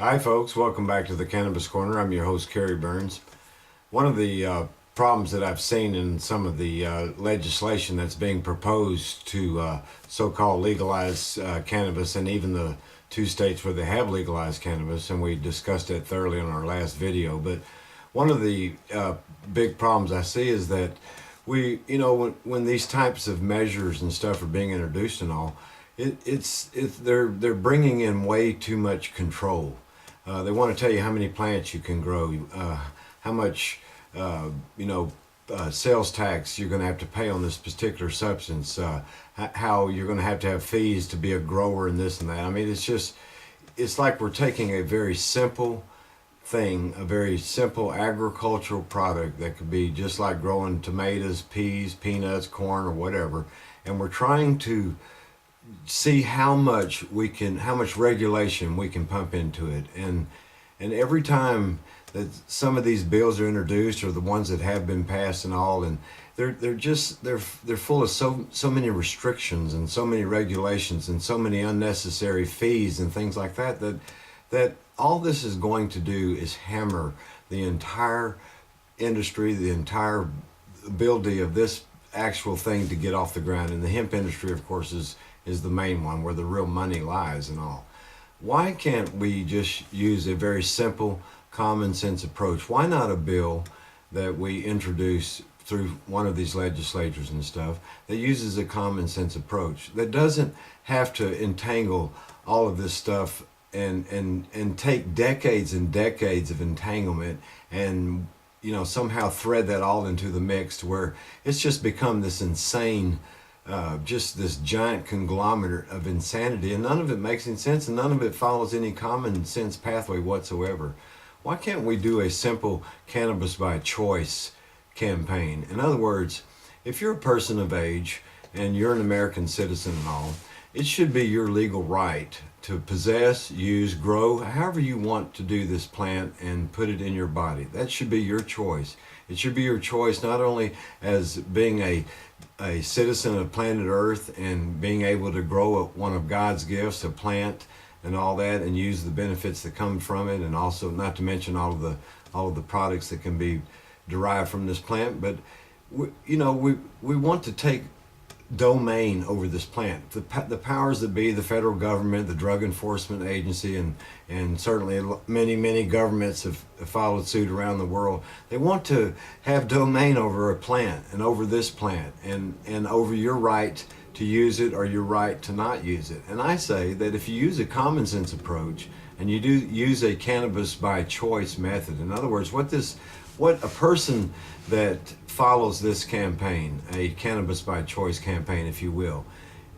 Hi, folks. Welcome back to the Cannabis Corner. I'm your host, Kerry Burns. One of the problems that I've seen in some of the legislation that's being proposed to so-called legalize cannabis, and even the two states where they have legalized cannabis, and we discussed it thoroughly in our last video. But one of the big problems I see is that when these types of measures and stuff are being introduced and all, they're bringing in way too much control. They want to tell you how many plants you can grow, how much sales tax you're going to have to pay on this particular substance, how you're going to have fees to be a grower and this and that. I mean, it's like we're taking a very simple thing, a very simple agricultural product that could be just like growing tomatoes, peas, peanuts, corn, or whatever, and we're trying to see how much regulation we can pump into it. And every time that some of these bills are introduced, or the ones that have been passed and all, and they're full of so many restrictions and so many regulations and so many unnecessary fees and things like that all this is going to do is hammer the entire industry, the entire ability of this actual thing to get off the ground. And the hemp industry, of course, is the main one where the real money lies and all. Why can't we just use a very simple, common sense approach? Why not a bill that we introduce through one of these legislatures and stuff that uses a common sense approach, that doesn't have to entangle all of this stuff and take decades and decades of entanglement and somehow thread that all into the mix to where it's just become this insane, just this giant conglomerate of insanity, and none of it makes any sense, and none of it follows any common sense pathway whatsoever. Why can't we do a simple cannabis by choice campaign? In other words, if you're a person of age and you're an American citizen and all, it should be your legal right to possess, use, grow, however you want to do this plant and put it in your body. That should be your choice. It should be your choice not only as being a citizen of planet Earth and being able to grow one of God's gifts, a plant and all that, and use the benefits that come from it, and also not to mention all of the products that can be derived from this plant. But we want to take domain over this plant. The powers that be, the federal government, the Drug Enforcement Agency, and certainly many governments have followed suit around the world. They want to have domain over a plant and over this plant and over your right to use it or your right to not use it. And I say that if you use a common sense approach and you do use a cannabis by choice method, in other words, what a person that follows this campaign, a cannabis by choice campaign, if you will,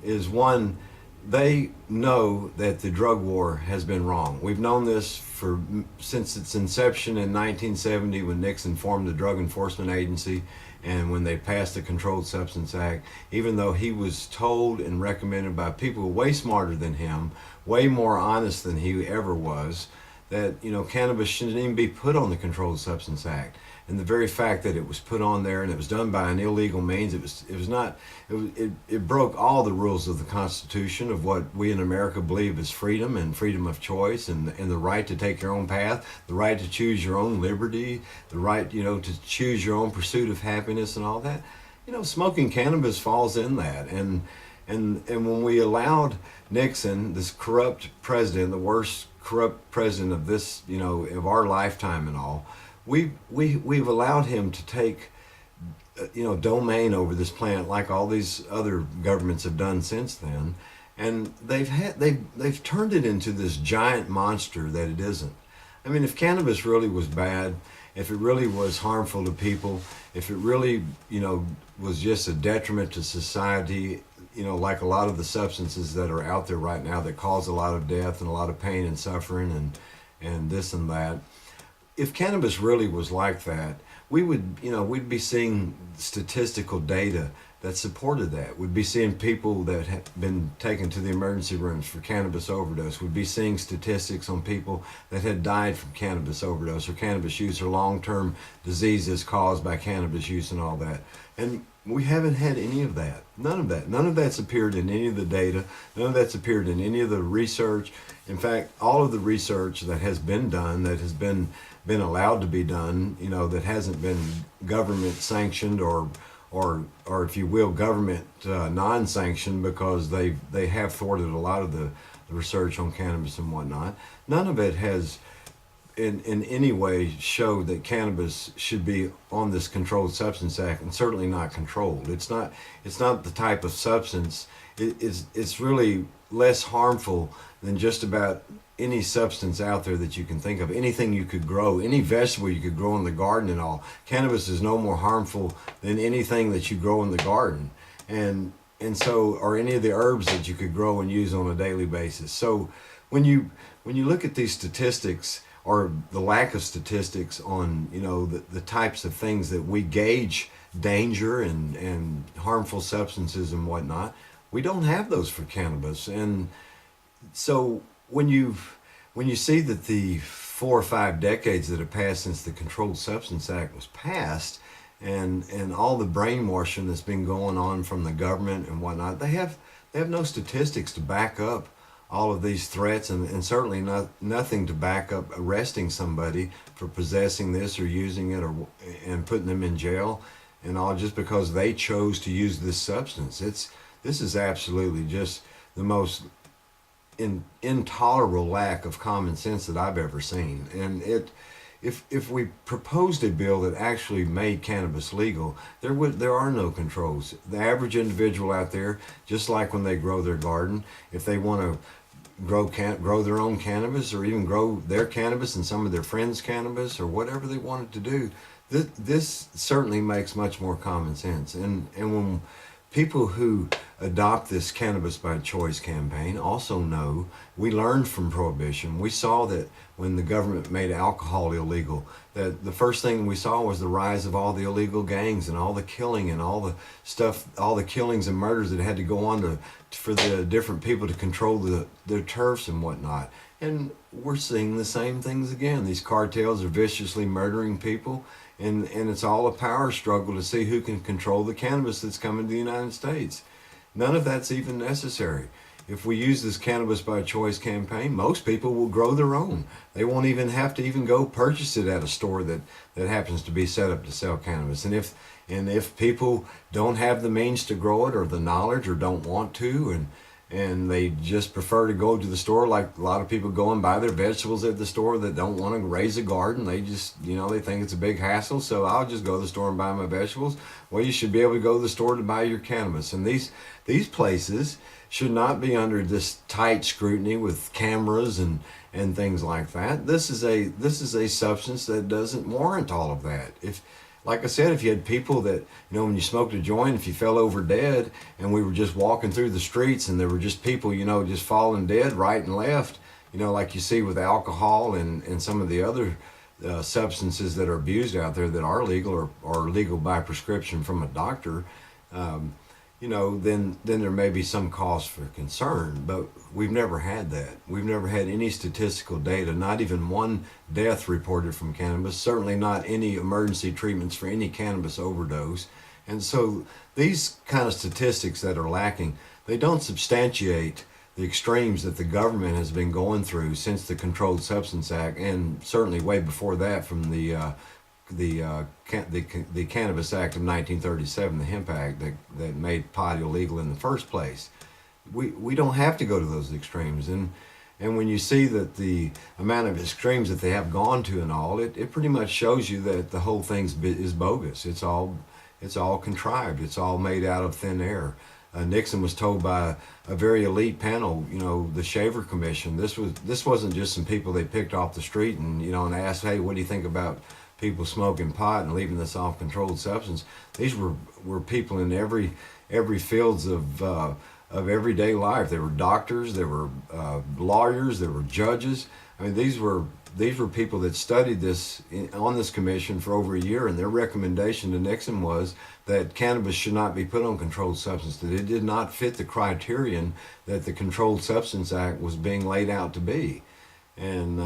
is one, they know that the drug war has been wrong. We've known this since its inception in 1970 when Nixon formed the Drug Enforcement Agency and when they passed the Controlled Substance Act, even though he was told and recommended by people way smarter than him, way more honest than he ever was, that cannabis shouldn't even be put on the Controlled Substance Act. And the very fact that it was put on there and it was done by an illegal means, it broke all the rules of the Constitution of what we in America believe is freedom and freedom of choice and the right to take your own path, the right to choose your own liberty, the right to choose your own pursuit of happiness and all that. Smoking cannabis falls in that. And when we allowed Nixon, this corrupt president, the worst corrupt president of this, of our lifetime and all, we've allowed him to take, domain over this plant like all these other governments have done since then, and they've turned it into this giant monster that it isn't. I mean, if cannabis really was bad, if it really was harmful to people, if it really, was just a detriment to society, like a lot of the substances that are out there right now that cause a lot of death and a lot of pain and suffering and this and that. If cannabis really was like that, we'd be seeing statistical data that supported that. We'd be seeing people that have been taken to the emergency rooms for cannabis overdose. We'd be seeing statistics on people that had died from cannabis overdose or cannabis use or long-term diseases caused by cannabis use and all that. And We haven't had any of that. None of that. None of that's appeared in any of the data. None of that's appeared in any of the research. In fact, all of the research that has been done, that has been allowed to be done, that hasn't been government sanctioned or if you will, government non-sanctioned, because they have thwarted a lot of the research on cannabis and whatnot. None of it has in any way showed that cannabis should be on this Controlled Substance Act, and certainly not controlled. It's not the type of substance. It's really less harmful than just about any substance out there that you can think of. Anything you could grow, any vegetable you could grow in the garden and all. Cannabis is no more harmful than anything that you grow in the garden. And so, or any of the herbs that you could grow and use on a daily basis. So when you look at these statistics, or the lack of statistics on the types of things that we gauge danger and harmful substances and whatnot, we don't have those for cannabis. And so when you see that the 4 or 5 decades that have passed since the Controlled Substance Act was passed, and all the brainwashing that's been going on from the government and whatnot, they have no statistics to back up all of these threats, and certainly nothing to back up arresting somebody for possessing this or using it and putting them in jail and all, just because they chose to use this substance. This is absolutely just the most intolerable lack of common sense that I've ever seen. And if we proposed a bill that actually made cannabis legal, there are no controls. The average individual out there, just like when they grow their garden, if they want to grow their own cannabis, or even grow their cannabis and some of their friends' cannabis, or whatever they wanted to do, this certainly makes much more common sense. And when people who adopt this cannabis by choice campaign also know, we learned from Prohibition. We saw that when the government made alcohol illegal, that the first thing we saw was the rise of all the illegal gangs and all the killing and all the stuff, all the killings and murders that had to go on for the different people to control their turfs and whatnot. And we're seeing the same things again. These cartels are viciously murdering people, and it's all a power struggle to see who can control the cannabis that's coming to the United States. None of that's even necessary. If we use this cannabis by choice campaign, most people will grow their own. They won't even have to even go purchase it at a store that happens to be set up to sell cannabis. And if people don't have the means to grow it, or the knowledge, or don't want to, and they just prefer to go to the store, like a lot of people go and buy their vegetables at the store that don't want to raise a garden. They just, they think it's a big hassle, so I'll just go to the store and buy my vegetables. Well, you should be able to go to the store to buy your cannabis. And these places should not be under this tight scrutiny with cameras and things like that. This is a substance that doesn't warrant all of that. Like I said, if you had people that, when you smoked a joint, if you fell over dead and we were just walking through the streets and there were just people, just falling dead right and left, like you see with alcohol and some of the other substances that are abused out there that are legal or legal by prescription from a doctor, then there may be some cause for concern. But we've never had that. We've never had any statistical data, not even one death reported from cannabis, certainly not any emergency treatments for any cannabis overdose. And so these kind of statistics that are lacking, they don't substantiate the extremes that the government has been going through since the Controlled Substance Act, and certainly way before that from the Cannabis Act of 1937, the Hemp Act that made pot illegal in the first place. We don't have to go to those extremes, and when you see that the amount of extremes that they have gone to and all, it pretty much shows you that the whole thing is bogus. It's all contrived. It's all made out of thin air. Nixon was told by a very elite panel, the Shaver Commission. This wasn't just some people they picked off the street and asked, hey, what do you think about people smoking pot and leaving this off controlled substance? These were people in every fields of everyday life. They were doctors, they were lawyers, they were judges. I mean, these were people that studied this on this commission for over a year, and their recommendation to Nixon was that cannabis should not be put on controlled substance, that it did not fit the criterion that the Controlled Substance Act was being laid out to be. And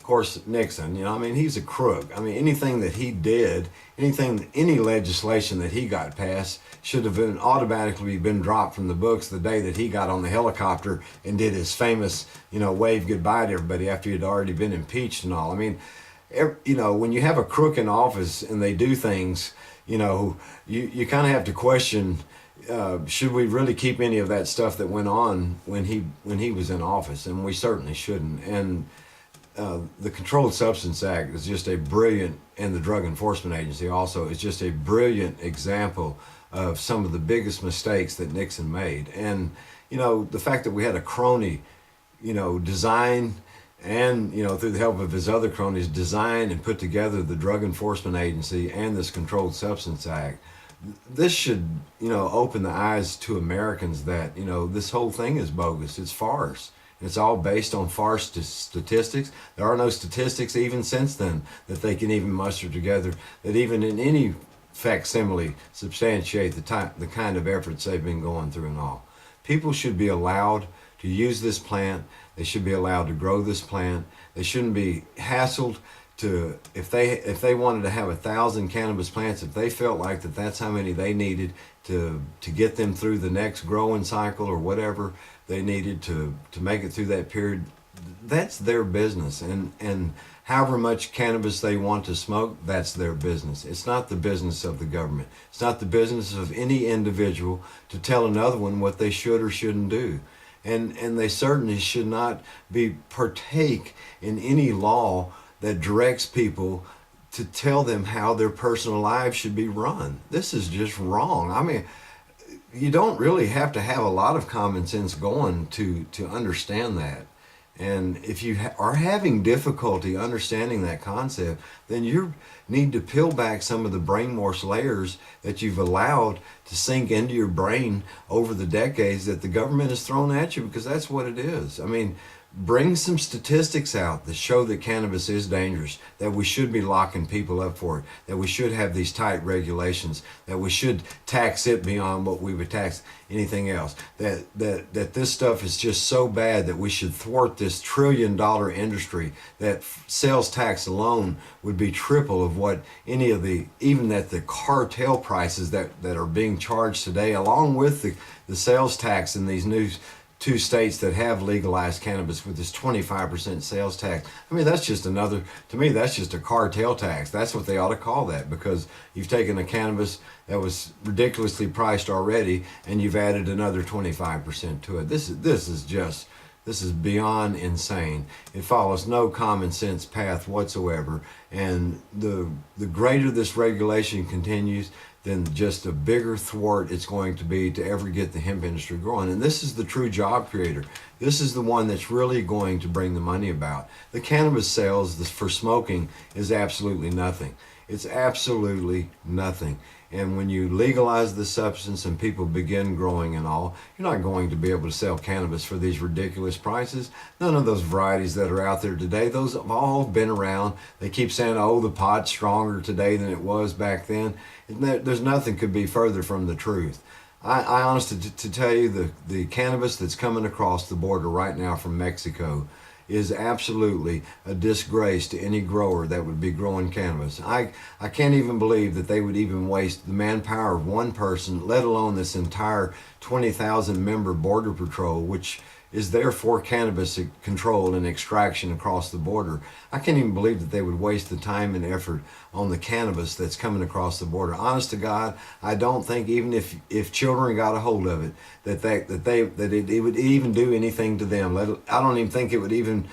Of course, Nixon, I mean, he's a crook. I mean, anything that he did, any legislation that he got passed should have been automatically been dropped from the books the day that he got on the helicopter and did his famous, wave goodbye to everybody after he'd already been impeached and all. I mean, when you have a crook in office and they do things, you kind of have to question, should we really keep any of that stuff that went on when he was in office? And we certainly shouldn't. And the Controlled Substance Act is just a brilliant, and the Drug Enforcement Agency also is just a brilliant example of some of the biggest mistakes that Nixon made. And, the fact that we had a crony, design and, through the help of his other cronies, design and put together the Drug Enforcement Agency and this Controlled Substance Act. This should, open the eyes to Americans that, this whole thing is bogus. It's farce. It's all based on farce statistics. There are no statistics even since then that they can even muster together that even in any facsimile substantiate the kind of efforts they've been going through and all. People should be allowed to use this plant. They should be allowed to grow this plant. They shouldn't be hassled to, if they wanted to have 1,000 cannabis plants, if they felt like that's how many they needed to get them through the next growing cycle or whatever they needed to make it through that period, that's their business. And however much cannabis they want to smoke, that's their business. It's not the business of the government. It's not the business of any individual to tell another one what they should or shouldn't do. And they certainly should not partake in any law that directs people to tell them how their personal lives should be run. This is just wrong. I mean, you don't really have to have a lot of common sense going to understand that. And if you are having difficulty understanding that concept, then you need to peel back some of the brainwash layers that you've allowed to sink into your brain over the decades that the government has thrown at you, because that's what it is. I mean, bring some statistics out that show that cannabis is dangerous, that we should be locking people up for it, that we should have these tight regulations, that we should tax it beyond what we would tax anything else, that this stuff is just so bad that we should thwart this $1 trillion industry, that sales tax alone would be triple of what even at the cartel prices that are being charged today, along with the sales tax in these new 2 states that have legalized cannabis with this 25% sales tax. I mean, to me, that's just a cartel tax. That's what they ought to call that, because you've taken a cannabis that was ridiculously priced already and you've added another 25% to it. This is beyond insane. It follows no common sense path whatsoever. And the greater this regulation continues, then just a bigger thwart it's going to be to ever get the hemp industry growing. And this is the true job creator. This is the one that's really going to bring the money about. The cannabis sales for smoking is absolutely nothing. It's absolutely nothing. And when you legalize the substance and people begin growing and all, you're not going to be able to sell cannabis for these ridiculous prices. None of those varieties that are out there today, those have all been around. They keep saying, oh, the pot's stronger today than it was back then. There's nothing could be further from the truth. I honestly, to tell you, the cannabis that's coming across the border right now from Mexico is absolutely a disgrace to any grower that would be growing cannabis. I can't even believe that they would even waste the manpower of one person, let alone this entire 20,000 member border patrol, which is there for cannabis control and extraction across the border. I can't even believe that they would waste the time and effort on the cannabis that's coming across the border. Honest to God, I don't think even if children got a hold of it, that it would even do anything to them. I don't even think it would even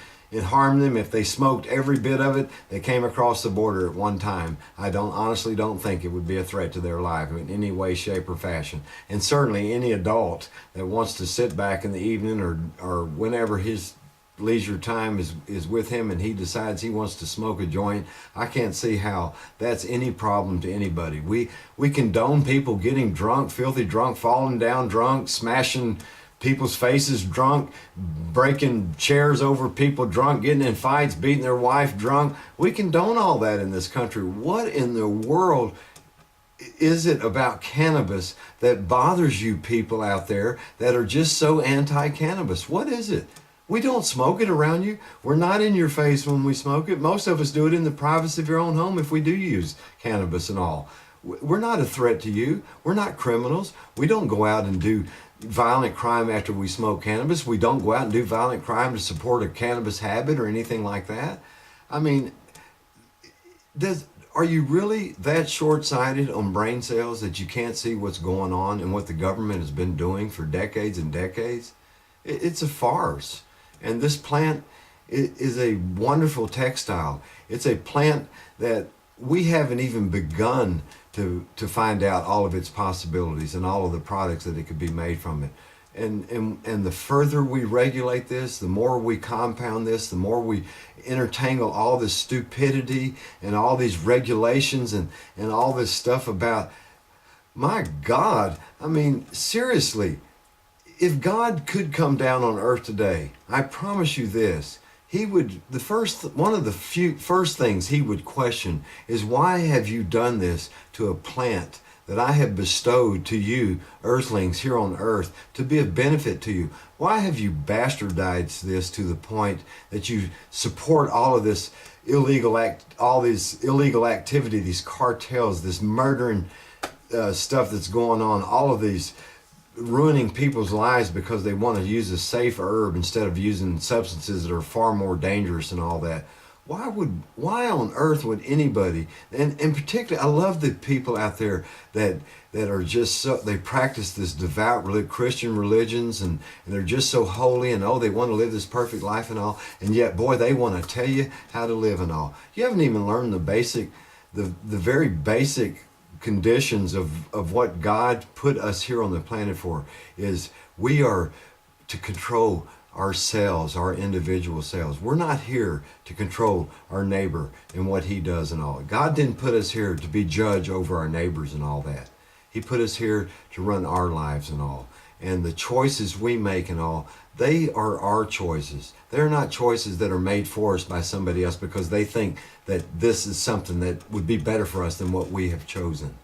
harm them if they smoked every bit of it that came across the border at one time. I honestly don't think it would be a threat to their life in any way, shape, or fashion. And certainly any adult that wants to sit back in the evening or whenever his leisure time is with him and he decides he wants to smoke a joint, I can't see how that's any problem to anybody. We condone people getting drunk, filthy drunk, falling down drunk, smashing people's faces drunk, breaking chairs over people drunk, getting in fights, beating their wife drunk. We condone all that in this country. What in the world is it about cannabis that bothers you people out there that are just so anti-cannabis? What is it? We don't smoke it around you. We're not in your face when we smoke it. Most of us do it in the privacy of your own home if we do use cannabis and all. We're not a threat to you. We're not criminals. We don't go out and do violent crime after we smoke cannabis. We don't go out and do violent crime to support a cannabis habit or anything like that. I mean, are you really that short-sighted on brain cells that you can't see what's going on and what the government has been doing for decades and decades? It's a farce. And this plant is a wonderful textile. It's a plant that we haven't even begun to find out all of its possibilities and all of the products that it could be made from it. And the further we regulate this, the more we compound this, the more we intertangle all this stupidity and all these regulations and all this stuff about, my God, I mean, seriously, if God could come down on earth today, I promise you this, he would, one of the first things he would question is, why have you done this to a plant that I have bestowed to you, earthlings here on earth, to be of benefit to you? Why have you bastardized this to the point that you support all of this all this illegal activity, these cartels, this murdering stuff that's going on, all of these ruining people's lives because they want to use a safe herb instead of using substances that are far more dangerous and all that? Why on earth would anybody, and particularly, I love the people out there that are just so, they practice this devout Christian religions and they're just so holy and they want to live this perfect life and all, and yet, boy, they want to tell you how to live and all. You haven't even learned the very basic conditions of what God put us here on the planet for. Is we are to control ourselves, our individual selves. We're not here to control our neighbor and what he does and all. God didn't put us here to be judge over our neighbors and all that. He put us here to run our lives and all. And the choices we make and all, they are our choices. They're not choices that are made for us by somebody else because they think that this is something that would be better for us than what we have chosen.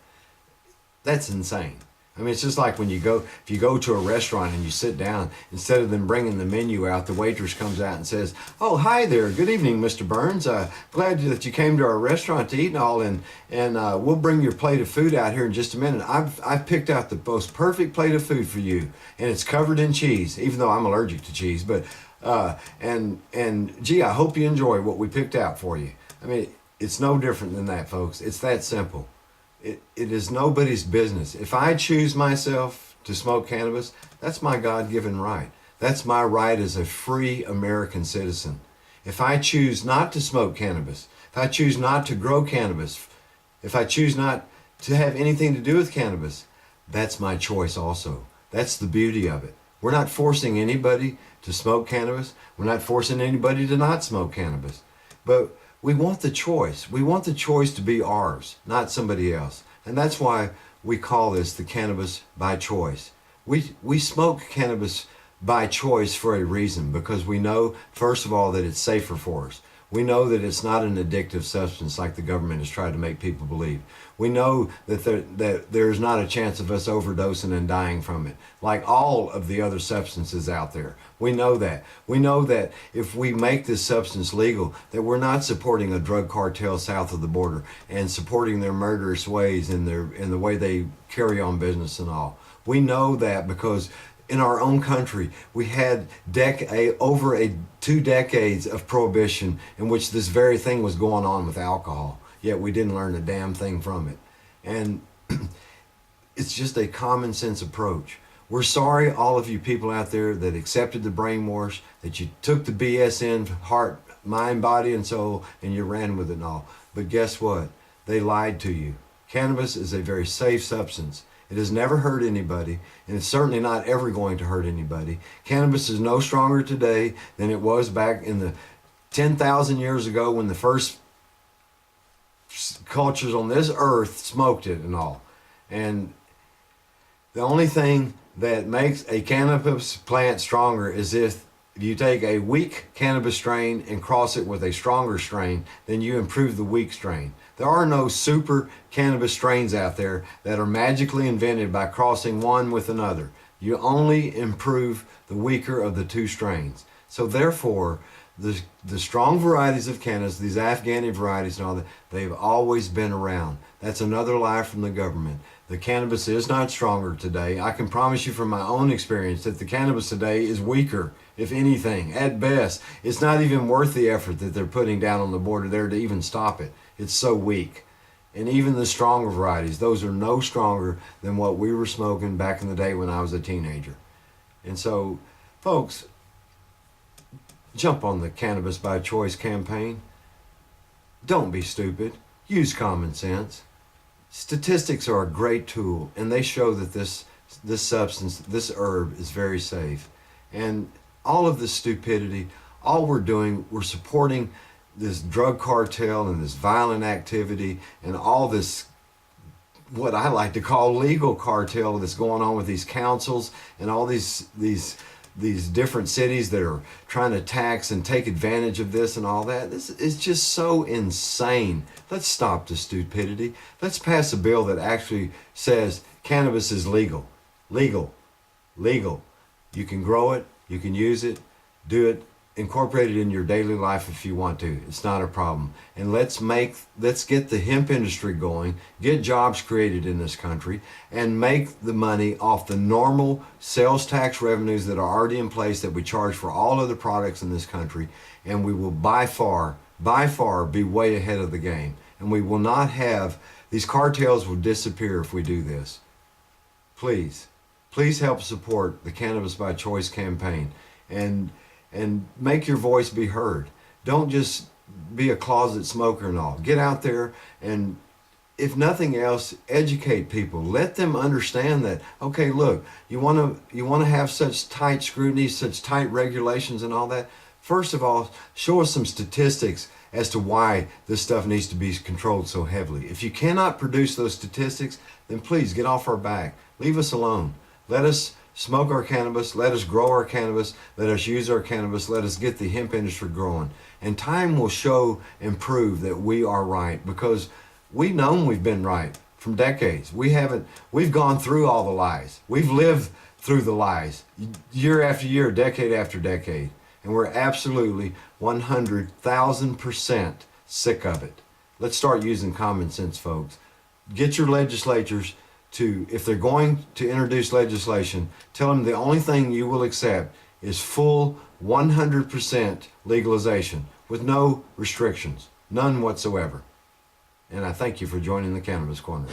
That's insane. I mean, it's just like when if you go to a restaurant and you sit down, instead of them bringing the menu out, the waitress comes out and says, "Oh, hi there. Good evening, Mr. Burns. Glad that you came to our restaurant to eat and all, and we'll bring your plate of food out here in just a minute. I've picked out the most perfect plate of food for you, and it's covered in cheese, even though I'm allergic to cheese. But gee, I hope you enjoy what we picked out for you." I mean, it's no different than that, folks. It's that simple. It is nobody's business. If I choose myself to smoke cannabis, that's my God-given right. That's my right as a free American citizen. If I choose not to smoke cannabis, if I choose not to grow cannabis, if I choose not to have anything to do with cannabis, that's my choice also. That's the beauty of it. We're not forcing anybody to smoke cannabis. We're not forcing anybody to not smoke cannabis. But we want the choice. We want the choice to be ours, not somebody else. And that's why we call this the cannabis by choice. We smoke cannabis by choice for a reason, because we know, first of all, that it's safer for us. We know that it's not an addictive substance like the government has tried to make people believe. We know that there's not a chance of us overdosing and dying from it, like all of the other substances out there. We know that. We know that if we make this substance legal, that we're not supporting a drug cartel south of the border and supporting their murderous ways and the way they carry on business and all. We know that because in our own country, we had over 2 decades of prohibition in which this very thing was going on with alcohol, yet we didn't learn a damn thing from it. And it's just a common sense approach. We're sorry, all of you people out there that accepted the brainwash, that you took the BS in heart, mind, body, and soul, and you ran with it and all. But guess what? They lied to you. Cannabis is a very safe substance. It has never hurt anybody, and it's certainly not ever going to hurt anybody. Cannabis is no stronger today than it was back in the 10,000 years ago when the first cultures on this earth smoked it and all. And the only thing that makes a cannabis plant stronger is if you take a weak cannabis strain and cross it with a stronger strain, then you improve the weak strain. There are no super cannabis strains out there that are magically invented by crossing one with another. You only improve the weaker of the two strains. So therefore, the strong varieties of cannabis, these Afghani varieties and all that, they've always been around. That's another lie from the government. The cannabis is not stronger today. I can promise you from my own experience that the cannabis today is weaker, if anything, at best. It's not even worth the effort that they're putting down on the border there to even stop it. It's so weak. And even the stronger varieties, those are no stronger than what we were smoking back in the day when I was a teenager. And so, folks, jump on the Cannabis by Choice campaign. Don't be stupid. Use common sense. Statistics are a great tool, and they show that this substance, this herb, is very safe. And all of this stupidity, all we're doing, we're supporting this drug cartel and this violent activity and all this, what I like to call legal cartel that's going on with these councils and all these different cities that are trying to tax and take advantage of this and all that. This is just so insane. Let's stop the stupidity. Let's pass a bill that actually says cannabis is legal. Legal. Legal. You can grow it, you can use it, do it, incorporate it in your daily life if you want to. It's not a problem. And let's get the hemp industry going, get jobs created in this country, and make the money off the normal sales tax revenues that are already in place that we charge for all other products in this country. And we will by far be way ahead of the game. And we will not have, these cartels will disappear if we do this. Please help support the Cannabis by Choice campaign and make your voice be heard. Don't just be a closet smoker and all. Get out there and, if nothing else, educate people. Let them understand that, okay, look, you want to have such tight scrutiny, such tight regulations and all that. First of all, show us some statistics as to why this stuff needs to be controlled so heavily. If you cannot produce those statistics, then please get off our back. Leave us alone. Let us smoke our cannabis, let us grow our cannabis, let us use our cannabis, let us get the hemp industry growing. And time will show and prove that we are right, because we've known we've been right from decades. We've gone through all the lies. We've lived through the lies year after year, decade after decade. And we're absolutely 100,000% sick of it. Let's start using common sense, folks. Get your legislatures to, if they're going to introduce legislation, tell them the only thing you will accept is full 100% legalization with no restrictions, none whatsoever. And I thank you for joining the Cannabis Corner.